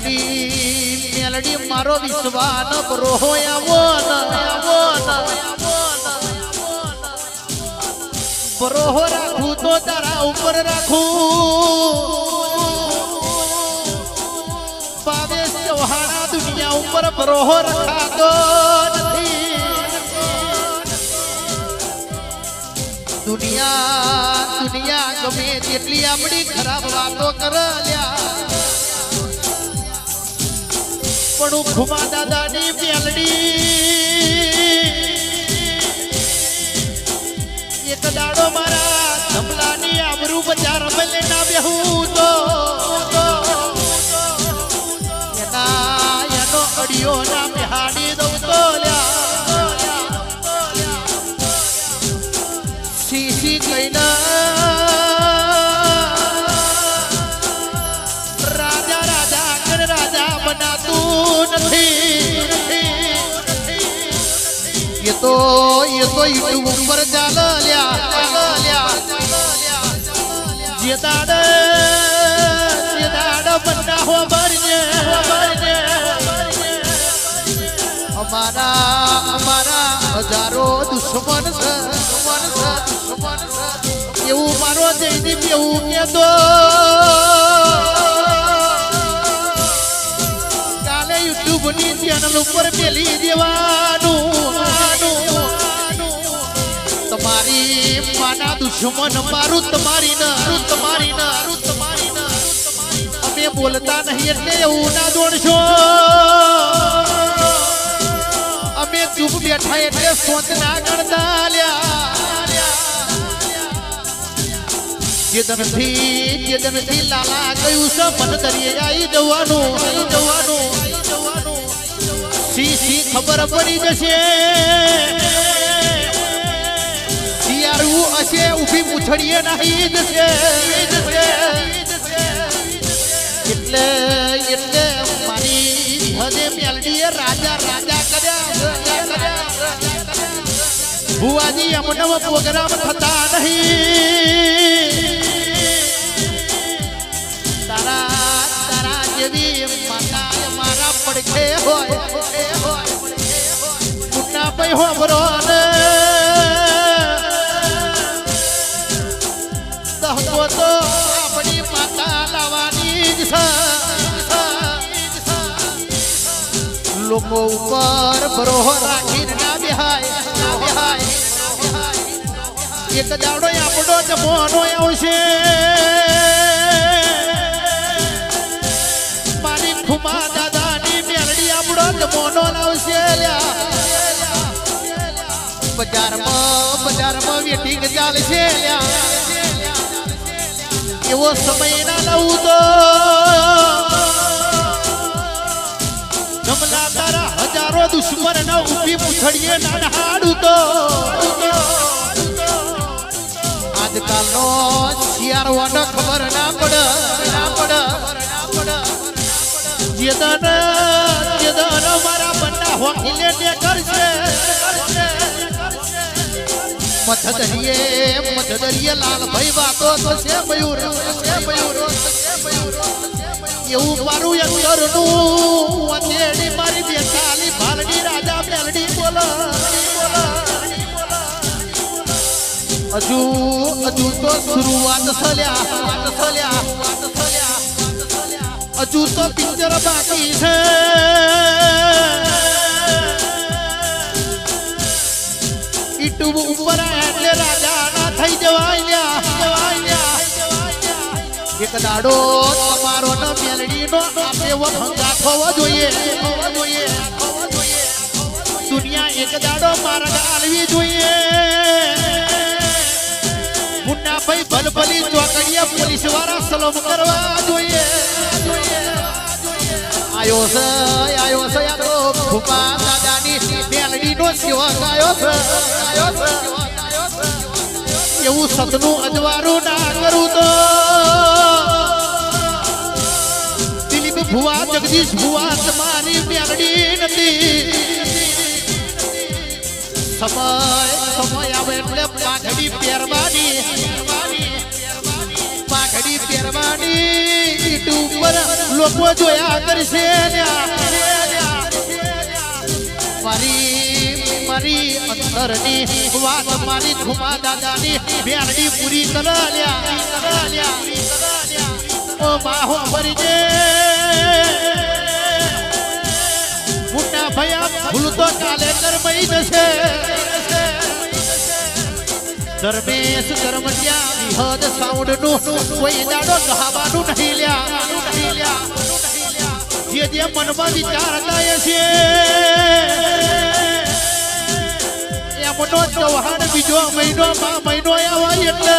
melody मारो विश्वान बरो होया वो न बरो हो राखू तो तारा ऊपर राखू पावे चौहाना दुनिया ऊपर बरो हो रखा तो दुनिया दुनिया गमे तेटली आपड़ी खराब बातों कर लिया पड़ू घुमा दादा नी मेलडी एक दाड़ो मारा धमला नी आबरू बाजार में लेना बेहू तो यानो अड़ियो ना बिहाड़ी दो तो लिया सी कईना राजा राजा कर राजा बना तू नहीं ये तो यूट्यूब पर डाल लिया ये दाड़ बन्ना हो बरने हमारा हजारों दुश्मन ये मारो जैदी पेऊ के दो काले यूट्यूब नी चैनल ऊपर मेली देवानू तुम्हारी माना दुश्मन मारू तुम्हारी न हमें बोलता नहीं એટલે એવું ના દોડશો અમે ચૂપ બેઠા એટલે સોચ ના કરતા લ્યા જે દનથી લાલા કયું છે મન દરિયે આવી જવાનું સી ખબર પડી જશે સિયારું હશે ઊભી પૂછડીએ નહીં જશે એટલે મારી હદે મેલડીએ રાજા કર્યા ભુવાજી અમનવ પ્રોગ્રામ થતા નહીં તારા જેવી માતા મારા પડખે હોય મુન્ના પઈ હો બરો ને દહકો તો આપણી માતા લાવવાની જ છે લોકો ઉપર ભરોહો રાખીને ના બેહાય એક દાડો આપણો જમવાનો આવશે મારી ખુમા દાદાની મેલડી આપણો જમવાનો આવશે બજારમાં વેટિંગ ચાલશે એવો સમય ના લઉં તો જમલા તારા હજારો દુશ્મન ના ઊભી પૂછડીએ ના હાડું તો આજકાલનો શિયાળવાનો ખબર ના પડે જેદન મારા બંને હોકીલે ને કરશે મથદરીએ લાલભાઈ વાતો તો છે મયુર એવું મારું અંતરનું અંધેડી મારી બેતાલી ભાલડી રાજા મેલડી બોલો હજુ તો શરૂઆત થયા હજુ તો પિક્ચર બાકી છે યુટ્યુબ ઉપર એટલે રાજા ના થઈ જવાય એક દાડો તમારો ન મેલડી નો આપે વખંગા થવો જોઈએ દુનિયા એક દાડો માર્ગ આલવી જોઈએ મુન્ના ભાઈ ભલભલી ચોકડીએ પોલીસ વાળા સલામ કરવા જોઈએ આયો છે યાદો ભૂપા દાદાની મેલડી નો સેવક આયો છે એવું સતનું અજવારું ના કરું તો દિલીપ ભુવા જગદીશ ભુવા તમારી મેલડી નથી સમય આવે એટલે પાઘડી પહેરવાની યુટ્યુબ ઉપર લોકો જોયા કરશે મારી અંતરની વાત મારી ખુમા દાદાની બેરડી પૂરી કરાલ્યા ઓ બાહો ભરીજે મોટા ભયા ભૂલ તો કાલે કરમઈ જશે ધર્મેશ ધર્મત્યા વિહદ સાઉન્ડ નું કોઈ દાડો કહાવાનું નહીં લ્યા જે મનમાં વિચારતા છે એમનો ચૌહાણ બીજો મહિનો આવે એટલે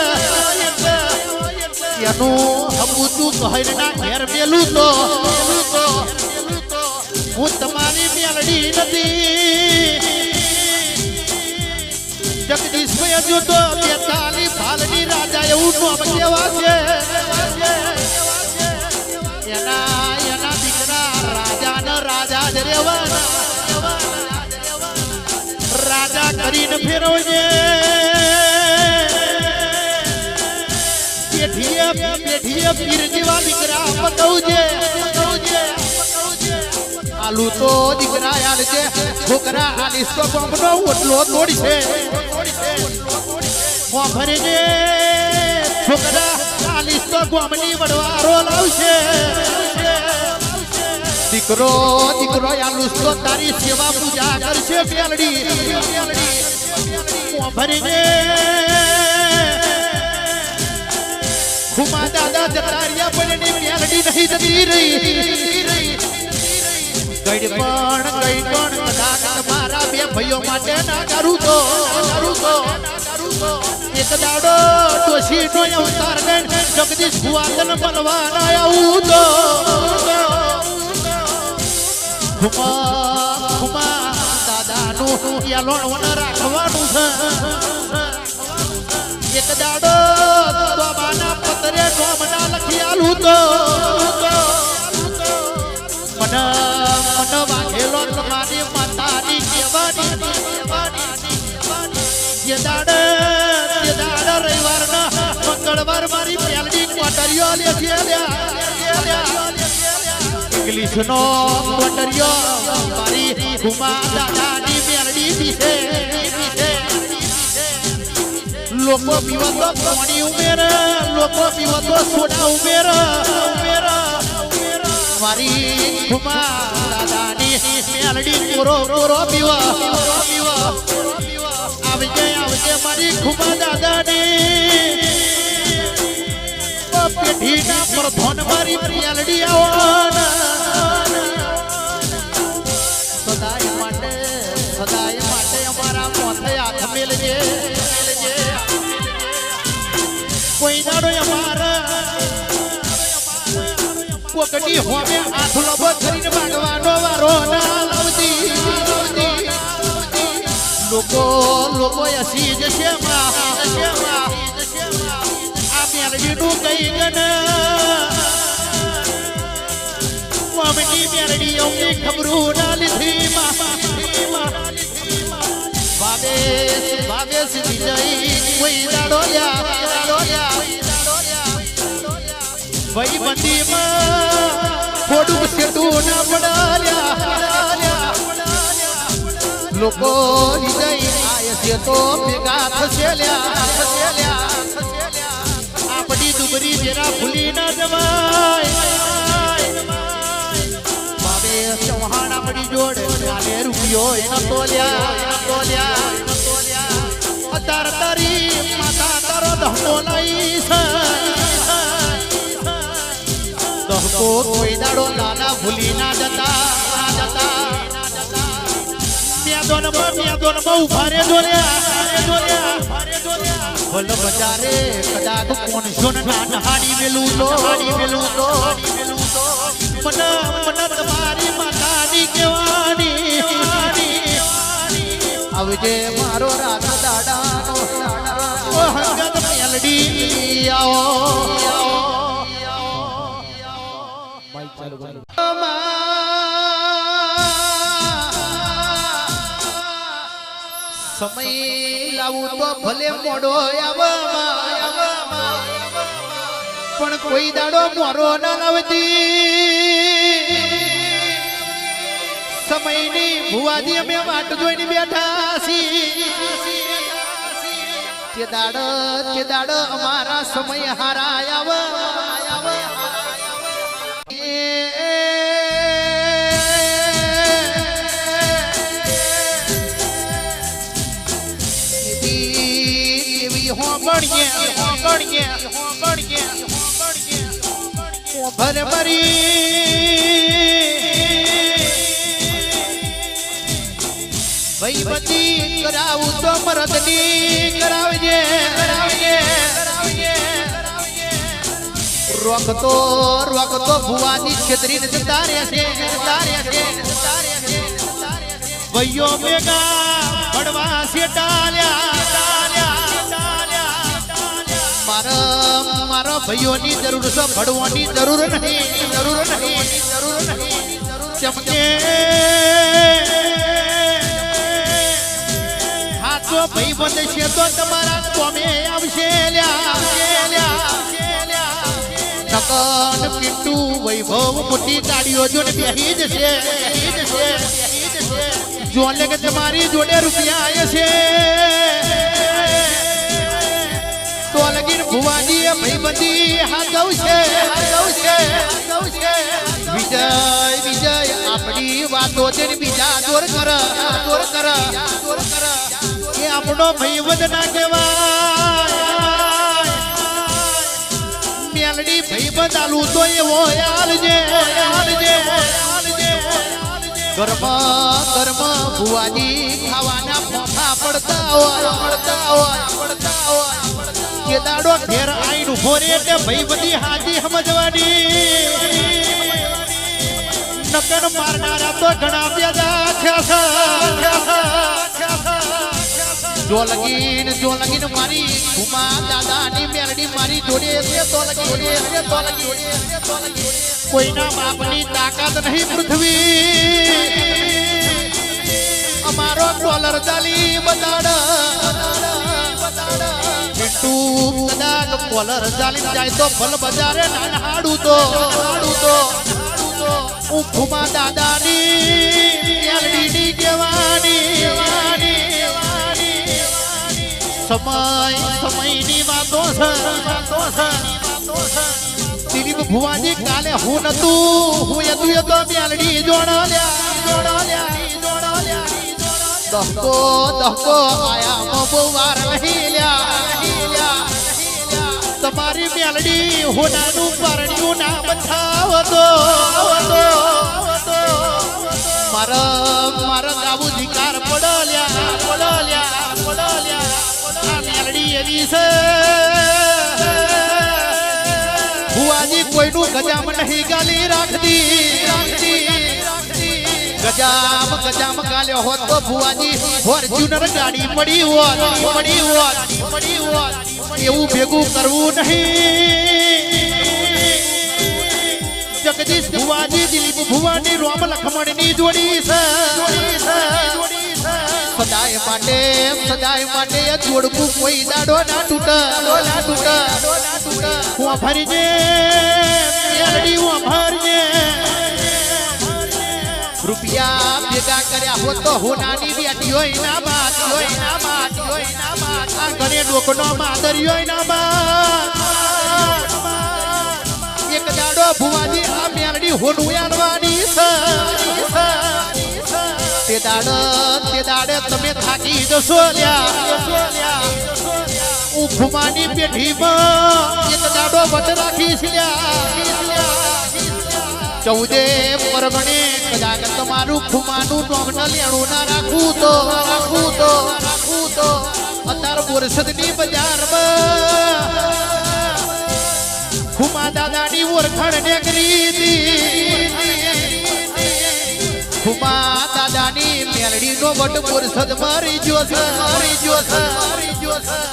એનું હબુતું કહેરના ઘેર મેલું તો હું તમારી મેલડી નથી જગદીશભાઈ હજુ તો 42 ભાલની રાજા એવું નામ કેવા છે એના દીકરા રાજા જ રેવાના રાજા કરીને ફેરવજે પેઠીએ પીર જેવા દીકરા બતાવજે આલુ તો દીકરા યાર છે છોકરા આલીસ તો બોમ્બનો ઓટલો તોડશે ભરેજે છોકરા આલીસ તો ગોમની વડવારો લાવશે દીકરો આલુસ તો તારી સેવા પૂજા કરશે મેલડી ભરીને ખુમા દાદા જતારિયા બનની મેલડી નહીં જતી રહી ગઈ પણ કદાચ મારા બે ભાઈઓ માટે ના કરું તો એક દાડો ડોશી નો અવતાર ગણ જગદીશ ભુવાતન બનવાના આવું તો ખુમા દાદાનું યાલોણ રાખવાનું છે એક દાડો બાબાના પતરે નોમના લખી આલું તો મને વાઘેલો તમારી માતાની કહેવાની જે દાડે રવિવારના મંગળવાર મારી મેલડી ક્વાટરીઓ ઇંગ્લિશનો ક્વાટરીઓ મારી ખુમા દાદાની મેલડી પીશે લોકો પીવો તો પાણી ઉમેરે લોકો પીવો તો સોડા ઉમેરે મારી ખુમા દાદાની મેલડી કોરો પીવા આવજે મારી ખુમા દાદાની પેઢીના પ્રધાન મારી મેલડી સદાય માટે અમારા મોથે હાથ મેલજે કોઈ દાડો અમારા કોકડી હોમે હાથ લબો કરીને ભાગવાનો વારો ના લાવતી લોકો હસી જશે આ મેલડીનું કઈ ગણ કોમની મેલડી અમને ખબરું ના લીધી ભાવેશ વિજય કોઈ દાડો ભાઈ બંદીમાં થોડુંક સેટું ના પડાલ્યા લોકો વિજય આય છે તો ભેગા થશે આપણી દુબરી જેરા ભૂલી ના જવાય બાબે ચૌહાણ આપણી જોડે ચાલે રૂપિયો એનો તોલ્યા તારી માતા તારો ધમો લઈ દહકો કોઈ દાડો લાલા ભૂલી ના જતા મેદોનમાં ઉભા રે જોલ્યા ભલ બજારે કદાચ કોણસો ના નહાડી મેલું તો મને તમારી માતાની કહેવાની આવજે મારો રાત દાડાનો હંગત મેલડી આવો સમય લાવું તો ભલે મોડો પણ કોઈ દાડો મોરો ના લાવતી સમયની ભુવાજી અમે વાટ જોઈને બેઠા છીએ તે દાડ અમારા સમય હારા આવે ભાઈ બધી કરાવું તો મરદની કરાવજે રોકતો ભુવાની છેતરીને જતા રહેશે ભાઈઓ ભેગા ભણવા છે મારા ભાઈઓની જરૂર છે ભણવાની જરૂર નહીં ચમકે હાથો ભાઈ બંધ છે તો તમારા કોમે આવશે નકન પીટુ વૈભવ મોટી ગાડીઓ જોડે બેહી જશે જો લે કે તમારી જોડે રૂપિયા આવશે તો લગીન ભુવાજી ભાઈબંધી હાગવશે વિજય આપણી વાતો છે બીજા દોર કર એ આપણો ભાઈબંધ ના કહેવાય મેલડી ભાઈબંધ આલું તો એવો આલજે ગરમ ભુવાજી ખાવાના ફોફા પડતા હોય કે દાડો ઘેર આઈનું ભોરે એટલે ભાઈ બધી હાજી સમજવાની નકન મારનારા તો ઘણા બેદા જો લગીન મારી ઘુમા દાદાની મેલડી મારી જોડે કોઈના બાપની તાકાત નહીં પૃથ્વી અમારો ડોલર ચાલી બતાડ કદાચ કોલર ચાલી જાય તો ભલ બજારે નાનહાડું તો હું ઘુમા દાદાની મેલડીની કહેવાની સમયની વાતો છે દિલીપ ભુવાજી કાલે હું નતું એ તો મેલડી જોડોલ્યા દહકો આયા બહુ વાર નહીં લ્યા તમારી મેલડી હોનાનું પરણ્યું ના બતાવતો મારા ગાવું ધિકાર પડોલ્યા આ મેલડી એવી છે ભુવાજી કોઈનું ગજામ નહીં ગાલી રાખતી ગજામ ગાલ્યો હોત તો ભુવાજી ફોર્ચ્યુનર ગાડી પડી હોત એવું ભેગું કરવું નહીં જગદીશ ભુવાજી દિલીપ ભુવાની રોમ લખમણની જોડી છે સદાય માટે જોડકું કોઈ દાડો ના તૂટે હું ભરજે મેલડી હું ભરજે રૂપિયા ભેગા કર્યા હો તો હોનાની બેટી હોય ના બાત આ ઘરે ડોકનો માદરી હોય ના બાત એક દાડો ભુવાજી આ મેલડી હોનું આલવાની છે તે દાડે તમે થાકી જશો લ્યા હું ભુવાની પેઢીમાં એક દાડો વટ રાખીશ ચૌદે પરગણે કદાચ તમારું ખુમાનું નોમ ન લેણું ના રાખું તો અત્યારે બોરસદની બજારમાં ખુમા દાદાની ઓળખાણ નીકળી ખુમા દાદાની મેલડી નો વટ બોરસદ મારી જો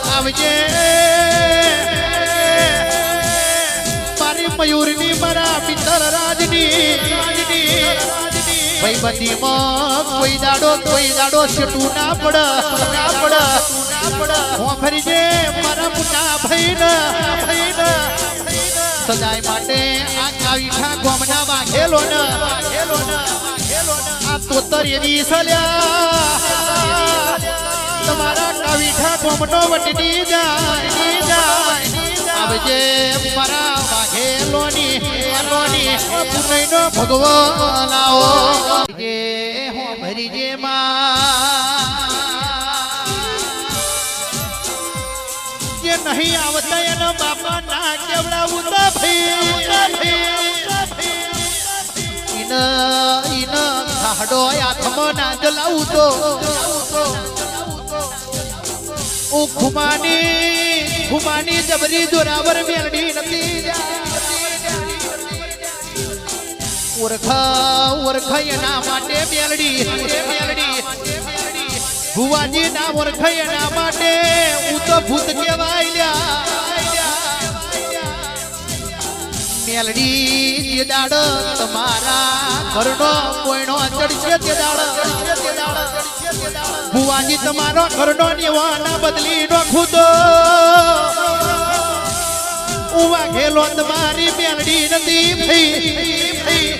આવજે મયુરની મારા પિત્તર રાજની ભાઈબંધીમાં કોઈ દાડો છેટું ના પડ હું ફરી જે મારા મોટા ભાઈ સદાય માટે આ કાવીઠા ગોમના વાઘેલો ને આ તોતર એવી સલ્યા તમારા કાવીઠા ગોમનો વટની જાય આવજે મારા વાઘેલોની પુનઈનો ભગવાન આવો જે હો ભરી જે જે નહીં આવતા એના બાપા ના કેવડાવું તો ભાઈ ઈન ખાડો હાથમાં ના જલાવું તો ઓ ખુમાની જબરી જોરાવર મેલડી નથી ઓરખા એના માટે મેલડી ભુવાજી ના ઓરખા એના માટે હું તો ભૂત કહેવાય મેલડી જે દાડ તમારા ઘરનો કોઈનો ચડશે તે દાડ ભુવાજી તમારો ઘરનો નિવાના બદલી નો ખુદો ઉવા ઘેલો તમારી મેલડી નથી ભાઈ